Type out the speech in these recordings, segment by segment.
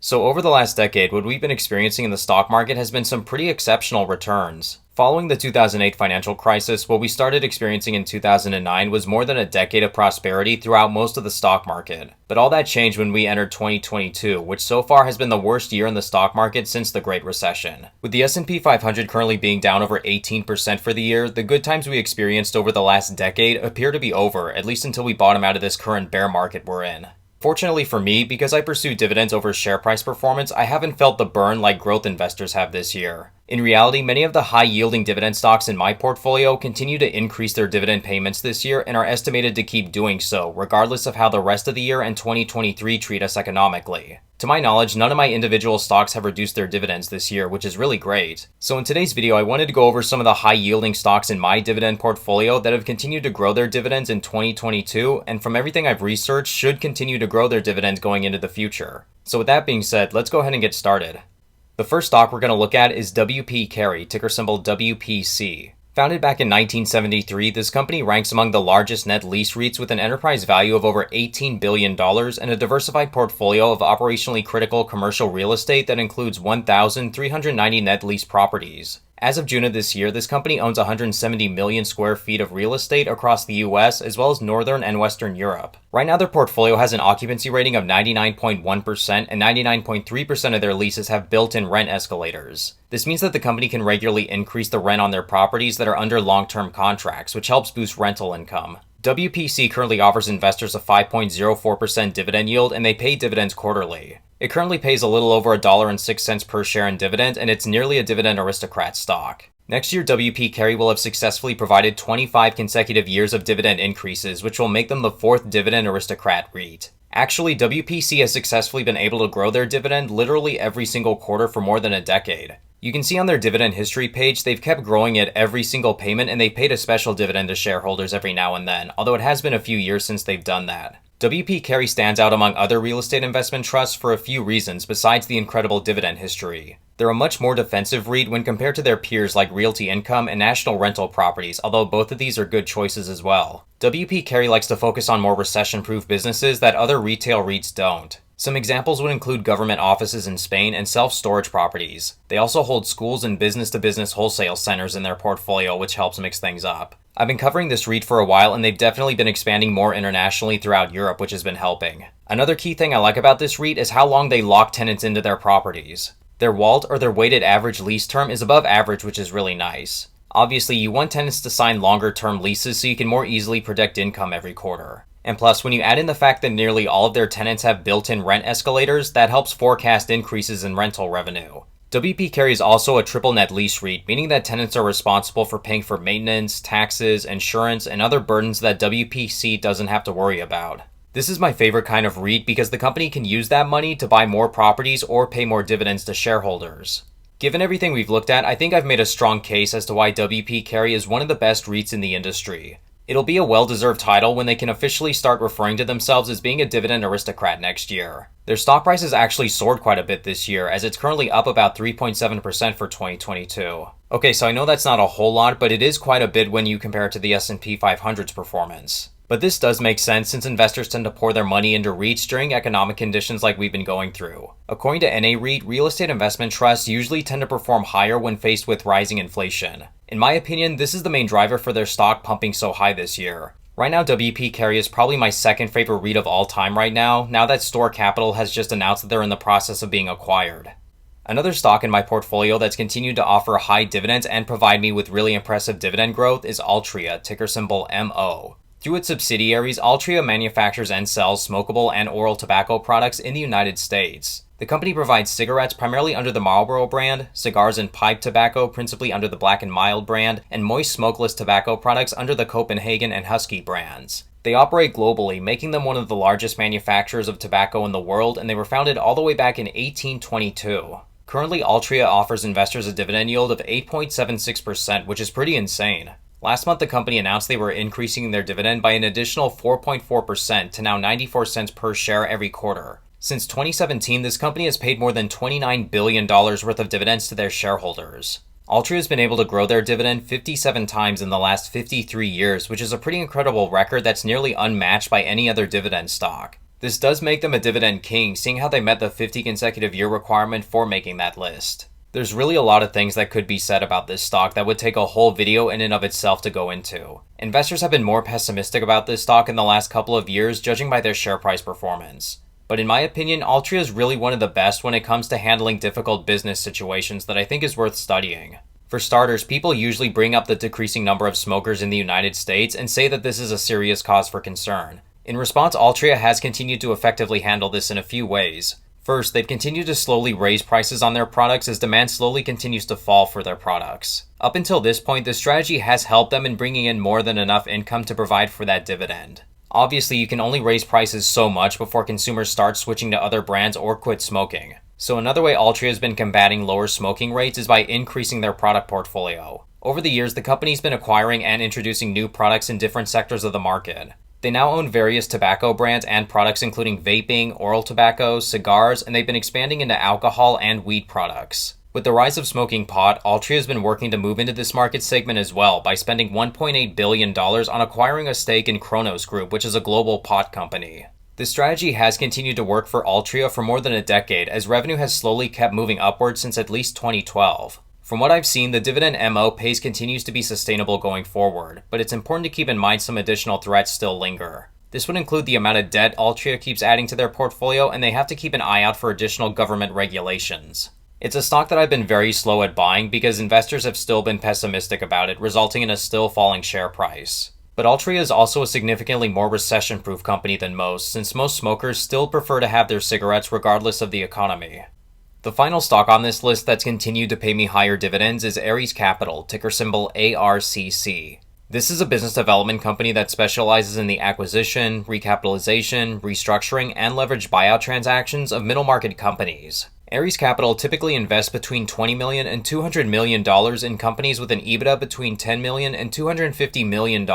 So over the last decade, what we've been experiencing in the stock market has been some pretty exceptional returns. Following the 2008 financial crisis, what we started experiencing in 2009 was more than a decade of prosperity throughout most of the stock market. But all that changed when we entered 2022, which so far has been the worst year in the stock market since the Great Recession. With the S&P 500 currently being down over 18% for the year, the good times we experienced over the last decade appear to be over, at least until we bottom out of this current bear market we're in. Fortunately for me, because I pursue dividends over share price performance, I haven't felt the burn like growth investors have this year. In reality, many of the high-yielding dividend stocks in my portfolio continue to increase their dividend payments this year and are estimated to keep doing so, regardless of how the rest of the year and 2023 treat us economically. To my knowledge, none of my individual stocks have reduced their dividends this year, which is really great. So in today's video, I wanted to go over some of the high-yielding stocks in my dividend portfolio that have continued to grow their dividends in 2022, and from everything I've researched, should continue to grow their dividends going into the future. So with that being said, let's go ahead and get started. The first stock we're going to look at is WP Carey, ticker symbol WPC. Founded back in 1973, this company ranks among the largest net lease REITs with an enterprise value of over $18 billion and a diversified portfolio of operationally critical commercial real estate that includes 1,390 net lease properties. As of June of this year, this company owns 170 million square feet of real estate across the US as well as Northern and Western Europe. Right now, their portfolio has an occupancy rating of 99.1% and 99.3% of their leases have built-in rent escalators. This means that the company can regularly increase the rent on their properties that are under long-term contracts, which helps boost rental income. WPC currently offers investors a 5.04% dividend yield and they pay dividends quarterly. It currently pays a little over $1.06 per share in dividend, and it's nearly a dividend aristocrat stock. Next year, WP Carey will have successfully provided 25 consecutive years of dividend increases, which will make them the fourth dividend aristocrat REIT. Actually, WPC has successfully been able to grow their dividend literally every single quarter for more than a decade. You can see on their dividend history page, they've kept growing it every single payment and they paid a special dividend to shareholders every now and then, although it has been a few years since they've done that. WP Carey stands out among other real estate investment trusts for a few reasons besides the incredible dividend history. They're a much more defensive REIT when compared to their peers like Realty Income and National Rental Properties, although both of these are good choices as well. WP Carey likes to focus on more recession-proof businesses that other retail REITs don't. Some examples would include government offices in Spain and self-storage properties. They also hold schools and business-to-business wholesale centers in their portfolio, which helps mix things up. I've been covering this REIT for a while and they've definitely been expanding more internationally throughout Europe, which has been helping. Another key thing I like about this REIT is how long they lock tenants into their properties. Their WALT, or their weighted average lease term, is above average, which is really nice. Obviously, you want tenants to sign longer term leases so you can more easily predict income every quarter. And plus, when you add in the fact that nearly all of their tenants have built-in rent escalators, that helps forecast increases in rental revenue. WP Carey is also a triple net lease REIT, meaning that tenants are responsible for paying for maintenance, taxes, insurance, and other burdens that WPC doesn't have to worry about. This is my favorite kind of REIT because the company can use that money to buy more properties or pay more dividends to shareholders. Given everything we've looked at, I think I've made a strong case as to why WP Carey is one of the best REITs in the industry. It'll be a well-deserved title when they can officially start referring to themselves as being a dividend aristocrat next year. Their stock price has actually soared quite a bit this year, as it's currently up about 3.7% for 2022. Okay, so I know that's not a whole lot, but it is quite a bit when you compare it to the S&P 500's performance. But this does make sense since investors tend to pour their money into REITs during economic conditions like we've been going through. According to NAREIT, real estate investment trusts usually tend to perform higher when faced with rising inflation. In my opinion, this is the main driver for their stock pumping so high this year. Right now, WP Carey is probably my second favorite REIT of all time right now that Store Capital has just announced that they're in the process of being acquired. Another stock in my portfolio that's continued to offer high dividends and provide me with really impressive dividend growth is Altria, ticker symbol MO. Through its subsidiaries, Altria manufactures and sells smokable and oral tobacco products in the United States. The company provides cigarettes primarily under the Marlboro brand, cigars and pipe tobacco principally under the Black & Mild brand, and moist smokeless tobacco products under the Copenhagen and Husky brands. They operate globally, making them one of the largest manufacturers of tobacco in the world, and they were founded all the way back in 1822. Currently, Altria offers investors a dividend yield of 8.76%, which is pretty insane. Last month, the company announced they were increasing their dividend by an additional 4.4% to now 94 cents per share every quarter. Since 2017, this company has paid more than $29 billion worth of dividends to their shareholders. Altria has been able to grow their dividend 57 times in the last 53 years, which is a pretty incredible record that's nearly unmatched by any other dividend stock. This does make them a dividend king, seeing how they met the 50 consecutive year requirement for making that list. There's really a lot of things that could be said about this stock that would take a whole video in and of itself to go into. Investors have been more pessimistic about this stock in the last couple of years, judging by their share price performance. But in my opinion, Altria is really one of the best when it comes to handling difficult business situations that I think is worth studying. For starters, people usually bring up the decreasing number of smokers in the United States and say that this is a serious cause for concern. In response, Altria has continued to effectively handle this in a few ways. First, they've continued to slowly raise prices on their products as demand slowly continues to fall for their products. Up until this point, this strategy has helped them in bringing in more than enough income to provide for that dividend. Obviously, you can only raise prices so much before consumers start switching to other brands or quit smoking. So another way Altria has been combating lower smoking rates is by increasing their product portfolio. Over the years, the company's been acquiring and introducing new products in different sectors of the market. They now own various tobacco brands and products including vaping, oral tobacco, cigars, and they've been expanding into alcohol and weed products. With the rise of smoking pot, Altria has been working to move into this market segment as well by spending $1.8 billion on acquiring a stake in Kronos Group, which is a global pot company. This strategy has continued to work for Altria for more than a decade, as revenue has slowly kept moving upwards since at least 2012. From what I've seen, the dividend MO pace continues to be sustainable going forward, but it's important to keep in mind some additional threats still linger. This would include the amount of debt Altria keeps adding to their portfolio, and they have to keep an eye out for additional government regulations. It's a stock that I've been very slow at buying because investors have still been pessimistic about it, resulting in a still falling share price. But Altria is also a significantly more recession-proof company than most, since most smokers still prefer to have their cigarettes regardless of the economy. The final stock on this list that's continued to pay me higher dividends is Ares Capital, ticker symbol ARCC. This is a business development company that specializes in the acquisition, recapitalization, restructuring, and leveraged buyout transactions of middle-market companies. Ares Capital typically invests between $20 million and $200 million in companies with an EBITDA between $10 million and $250 million.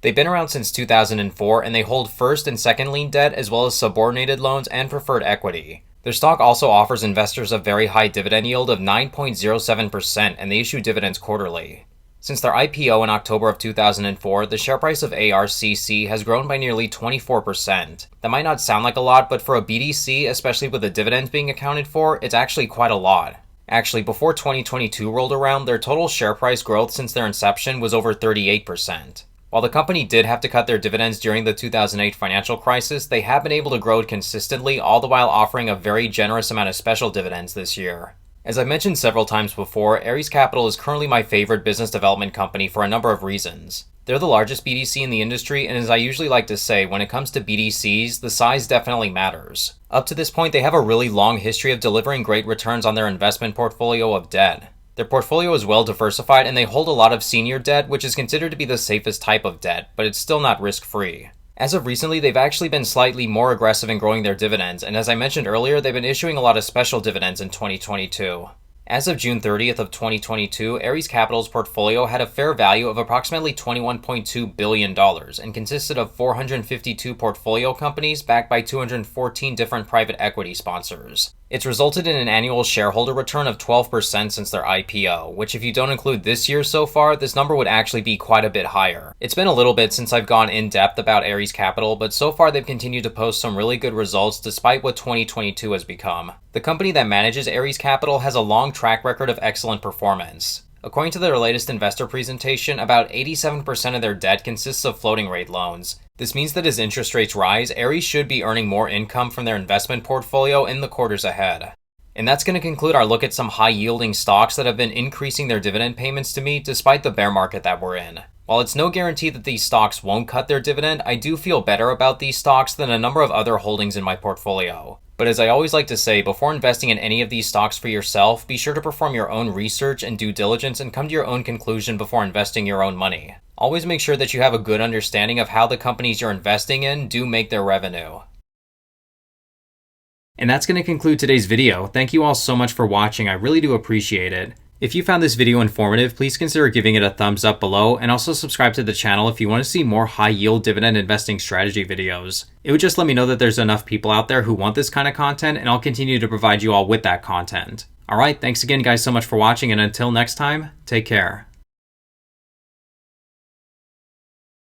They've been around since 2004, and they hold first and second lien debt as well as subordinated loans and preferred equity. Their stock also offers investors a very high dividend yield of 9.07%, and they issue dividends quarterly. Since their IPO in October of 2004, the share price of ARCC has grown by nearly 24%. That might not sound like a lot, but for a BDC, especially with the dividends being accounted for, it's actually quite a lot. Actually, before 2022 rolled around, their total share price growth since their inception was over 38%. While the company did have to cut their dividends during the 2008 financial crisis, they have been able to grow it consistently, all the while offering a very generous amount of special dividends this year. As I've mentioned several times before, Ares Capital is currently my favorite business development company for a number of reasons. They're the largest BDC in the industry, and as I usually like to say, when it comes to BDCs, the size definitely matters. Up to this point, they have a really long history of delivering great returns on their investment portfolio of debt. Their portfolio is well diversified, and they hold a lot of senior debt, which is considered to be the safest type of debt, but it's still not risk-free. As of recently, they've actually been slightly more aggressive in growing their dividends, and as I mentioned earlier, they've been issuing a lot of special dividends in 2022. As of June 30th of 2022, Ares Capital's portfolio had a fair value of approximately $21.2 billion and consisted of 452 portfolio companies backed by 214 different private equity sponsors. It's resulted in an annual shareholder return of 12% since their IPO, which if you don't include this year so far, this number would actually be quite a bit higher. It's been a little bit since I've gone in depth about Ares Capital, but so far they've continued to post some really good results despite what 2022 has become. The company that manages Ares Capital has a long track record of excellent performance. According to their latest investor presentation, about 87% of their debt consists of floating rate loans. This means that as interest rates rise, Ares should be earning more income from their investment portfolio in the quarters ahead. And that's going to conclude our look at some high-yielding stocks that have been increasing their dividend payments to me despite the bear market that we're in. While it's no guarantee that these stocks won't cut their dividend, I do feel better about these stocks than a number of other holdings in my portfolio. But as I always like to say, before investing in any of these stocks for yourself, be sure to perform your own research and due diligence and come to your own conclusion before investing your own money. Always make sure that you have a good understanding of how the companies you're investing in do make their revenue. And that's going to conclude today's video. Thank you all so much for watching. I really do appreciate it. If you found this video informative, please consider giving it a thumbs up below and also subscribe to the channel if you want to see more high-yield dividend investing strategy videos. It would just let me know that there's enough people out there who want this kind of content, and I'll continue to provide you all with that content. Alright, thanks again guys so much for watching, and until next time, take care.